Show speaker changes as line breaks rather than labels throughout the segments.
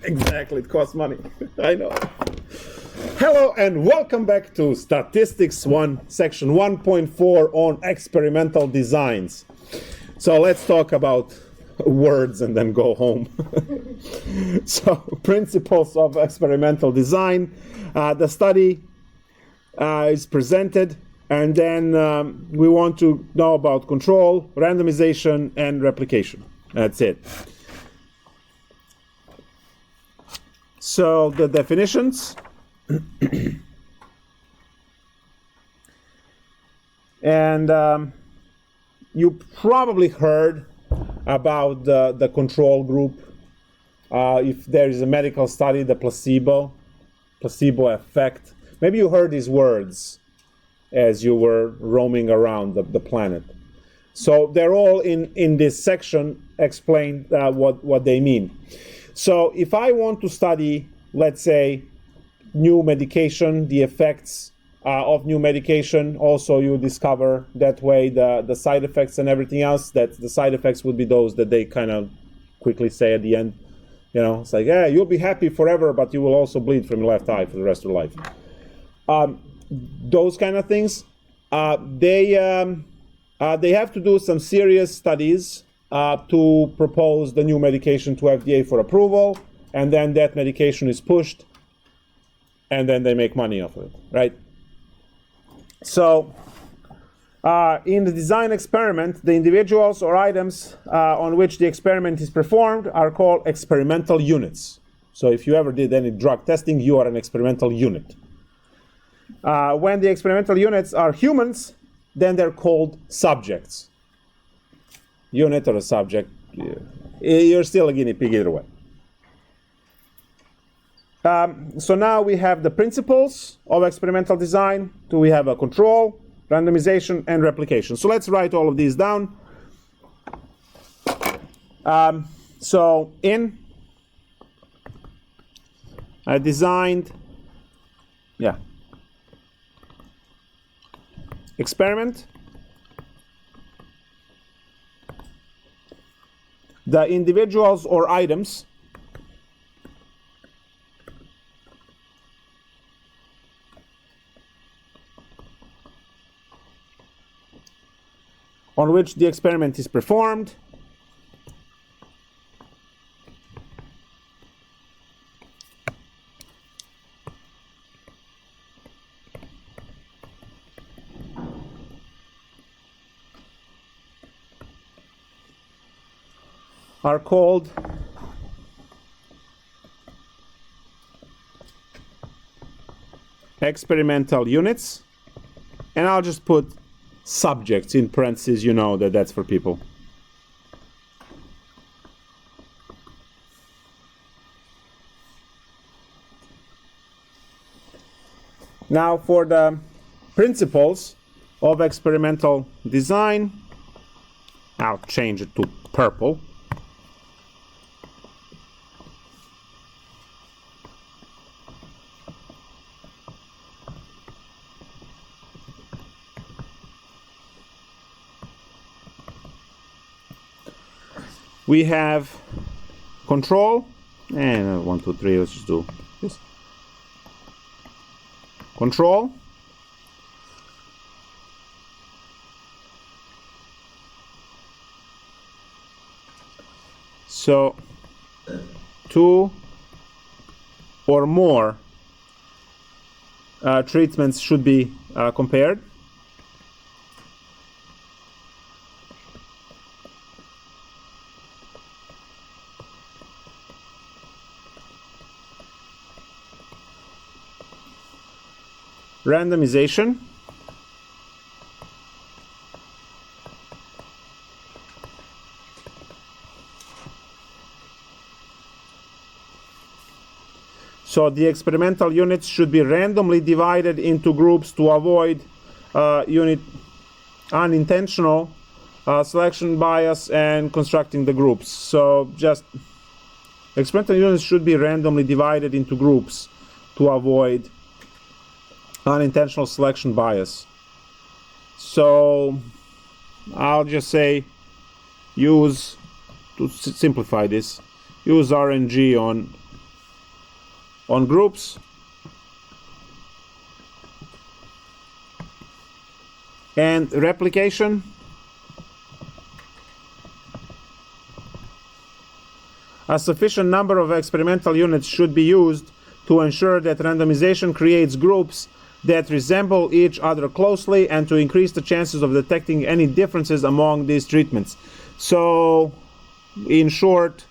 Exactly, it costs money. I know. Hello and welcome back to Statistics1, section 1.4 on experimental designs. So let's talk about words and then go home. So, principles of experimental design. The study is presented, and then we want to know about control, randomization, and replication. That's it. So the definitions. And you probably heard about the control group. If there is a medical study, the placebo effect. Maybe you heard these words as you were roaming around the planet. So they're all in this section explained what they mean. So if I want to study, let's say, new medication, the effects of new medication, also you discover that way the side effects and everything else, that the side effects would be those that they kind of quickly say at the end. You know, it's like, yeah, you'll be happy forever, but you will also bleed from your left eye for the rest of your life. Those kind of things, they have to do some serious studies to propose the new medication to FDA for approval, and then that medication is pushed, and then they make money off of it, right? So, in the design experiment, the individuals or items on which the experiment is performed are called experimental units. So if you ever did any drug testing, you are an experimental unit. When the experimental units are humans, then they're called subjects. Unit or a subject, you're still a guinea pig either way. So now we have the principles of experimental design. We have a control, randomization, and replication. So let's write all of these down. So I designed, experiment. The individuals or items on which the experiment is performed are called experimental units, and I'll just put subjects in parentheses. You know that that's for people. Now for the principles of experimental design, I'll change it to purple. We have control, and 1, 2, 3, let's just do this. Control. So, 2 or more treatments should be compared. Randomization. So the experimental units should be randomly divided into groups to avoid unintentional selection bias and constructing the groups. So just experimental units should be randomly divided into groups to avoid unintentional selection bias. So I'll just say use, to simplify this, use RNG on groups. And replication. A sufficient number of experimental units should be used to ensure that randomization creates groups that resemble each other closely and to increase the chances of detecting any differences among these treatments. So, in short,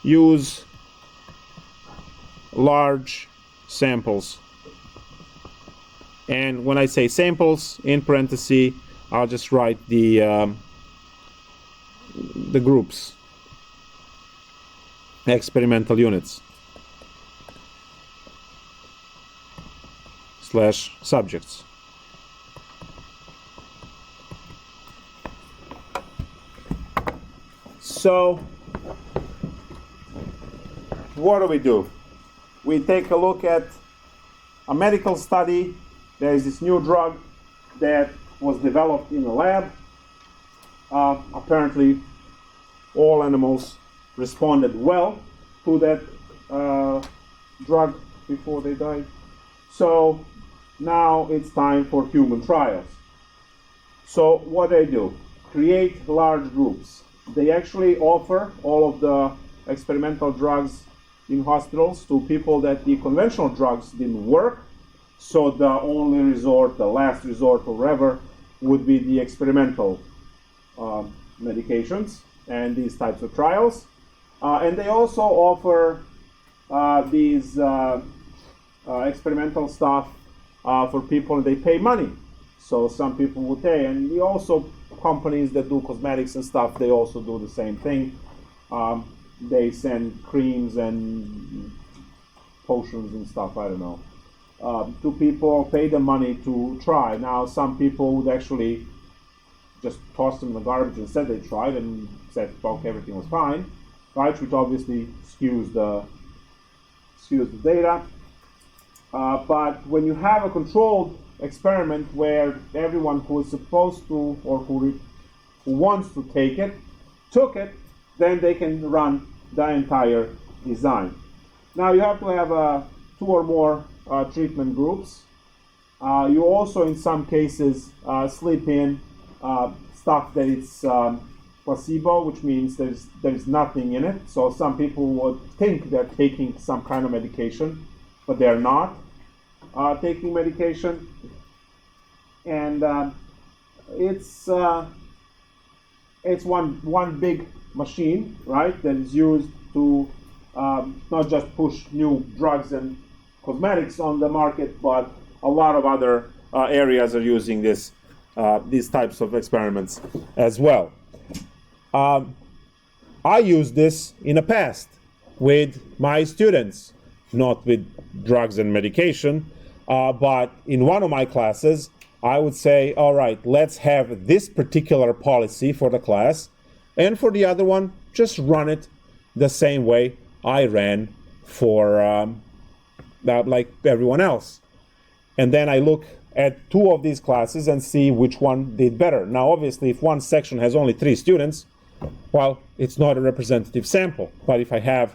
use large samples. And when I say samples, in parentheses, I'll just write the groups, experimental units, / subjects. So, what do? We take a look at a medical study. There is this new drug that was developed in a lab. Apparently, all animals responded well to that drug before they died. So now it's time for human trials. So what they do? Create large groups. They actually offer all of the experimental drugs in hospitals to people that the conventional drugs didn't work. So the only resort, the last resort or whatever, would be the experimental medications and these types of trials. And they also offer these experimental stuff for people, and they pay money. So some people will pay, and we also, companies that do cosmetics and stuff, they also do the same thing. They send creams and potions and stuff, I don't know, to people, pay them money to try. Now, some people would actually just toss them in the garbage and said they tried and said, okay, everything was fine, right? Which obviously skews the data. But when you have a controlled experiment where everyone who is supposed to or who wants to take it, took it, then they can run the entire design. Now you have to have 2 or more treatment groups. You also, in some cases, slip in stuff that it's placebo, which means there's nothing in it. So some people would think they're taking some kind of medication, but they're not taking medication. And it's one big machine, right, that is used to not just push new drugs and cosmetics on the market, but a lot of other areas are using these types of experiments as well. I used this in the past with my students, not with drugs and medication, but in one of my classes, I would say, all right, let's have this particular policy for the class, and for the other one, just run it the same way I ran for like everyone else. And then I look at 2 of these classes and see which one did better. Now, obviously, if one section has only 3 students, well, it's not a representative sample. But if I have,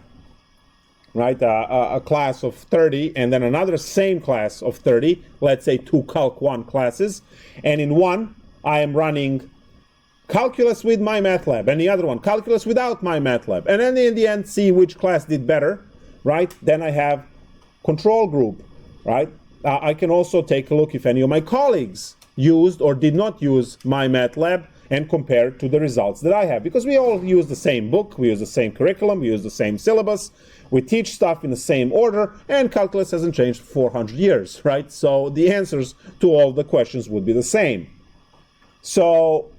right, a class of 30 and then another same class of 30, let's say 2 Calc 1 classes, and in one I am running calculus with MyMathLab, and the other one calculus without MyMathLab, and then in the end see which class did better, right? Then I have control group, right? I can also take a look if any of my colleagues used or did not use MyMathLab and compare to the results that I have, because we all use the same book, we use the same curriculum, we use the same syllabus, we teach stuff in the same order, and calculus hasn't changed for 400 years, right? So the answers to all the questions would be the same. So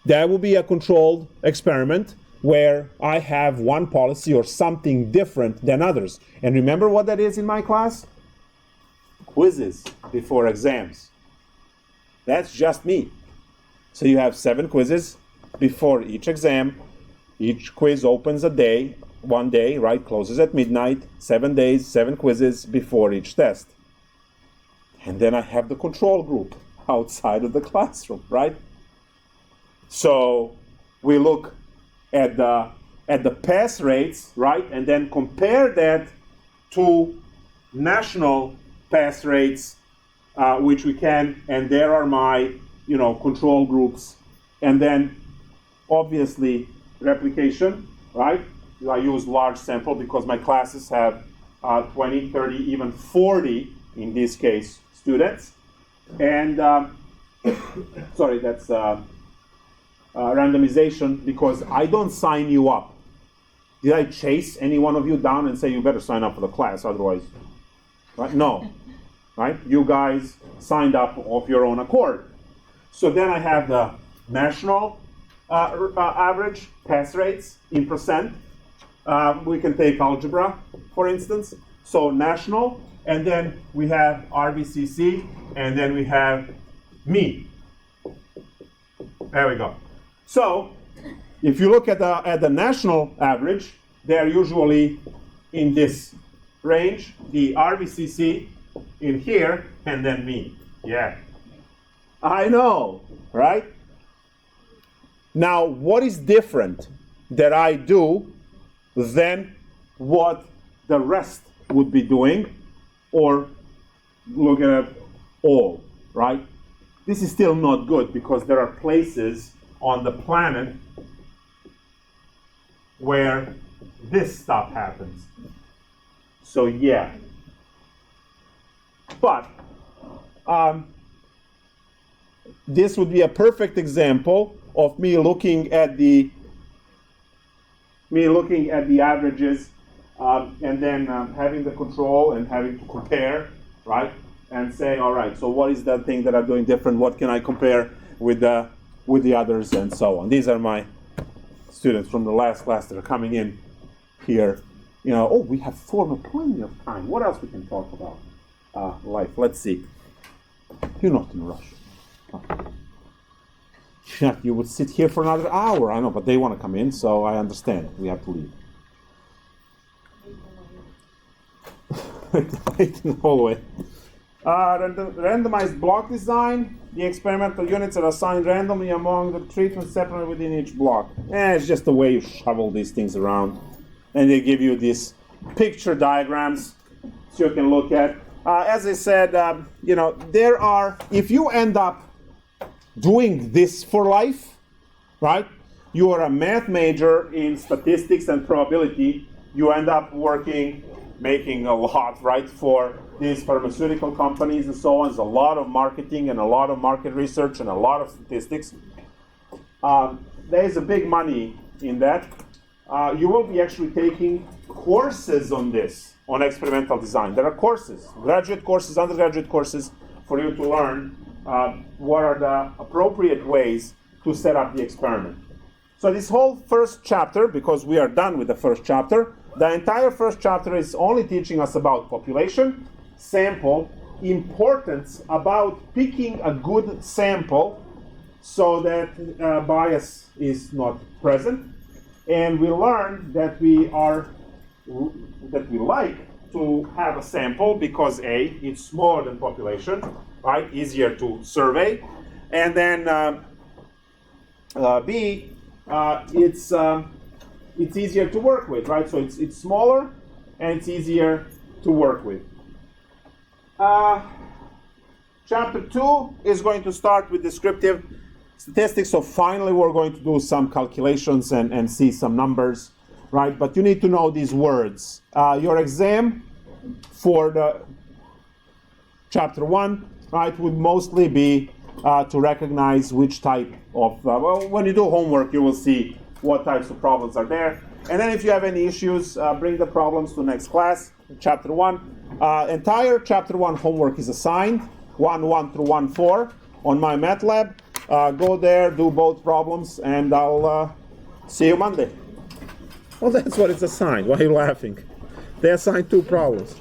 that will be a controlled experiment where I have one policy or something different than others. And remember what that is in my class? Quizzes before exams. That's just me. So you have 7 quizzes before each exam. Each quiz opens one day, right? Closes at midnight. 7 days, 7 quizzes before each test. And then I have the control group outside of the classroom, right? So we look at the at the pass rates, right? And then compare that to national pass rates, which we can, and there are my, control groups. And then, obviously, replication, right? I use large sample because my classes have 20, 30, even 40, in this case, students. And, sorry, that's randomization because I don't sign you up. Did I chase any one of you down and say, you better sign up for the class, otherwise, right? No, right? You guys signed up of your own accord. So then I have the national average pass rates in percent. We can take algebra, for instance. So national, and then we have RBCC, and then we have me. There we go. So if you look at the national average, they're usually in this range, the RBCC in here, and then me. Yeah. I know, right? Now, what is different that I do than what the rest would be doing, or look at it all, right? This is still not good because there are places on the planet where this stuff happens. So yeah. But this would be a perfect example of me looking at the averages and then having the control and having to compare, right? And say, all right, so what is that thing that I'm doing different? What can I compare with the others, and so on. These are my students from the last class that are coming in here. Oh, we have plenty of time. What else we can talk about? Life. Let's see. You're not in a rush. Yeah, you would sit here for another hour. I know, but they want to come in, so I understand. We have to leave. Wait in the hallway. Randomized block design. The experimental units are assigned randomly among the treatments separately within each block. It's just the way you shovel these things around. And they give you these picture diagrams so you can look at. As I said, there are, if you end up doing this for life, right? You are a math major in statistics and probability. You end up making a lot, right, for these pharmaceutical companies and so on. There's a lot of marketing and a lot of market research and a lot of statistics. There is a big money in that. You will be actually taking courses on this, on experimental design. There are courses, graduate courses, undergraduate courses, for you to learn what are the appropriate ways to set up the experiment. So this whole first chapter, because we are done with the first chapter, the entire first chapter is only teaching us about population, sample, importance about picking a good sample so that bias is not present. And we learn that we like to have a sample because A, it's smaller than population, right? Easier to survey. And then B, it's easier to work with, right? So it's smaller and it's easier to work with. Chapter 2 is going to start with descriptive statistics. So finally we're going to do some calculations and see some numbers, right? But you need to know these words. Your exam for the chapter 1, right, would mostly be to recognize which type of, when you do homework, you will see what types of problems are there. And then if you have any issues, bring the problems to next class, chapter 1. Entire chapter 1 homework is assigned, 1.1 through 1.4 on my MATLAB. Go there, do both problems, and I'll see you Monday. Well, that's what it's assigned. Why are you laughing? They assigned 2 problems.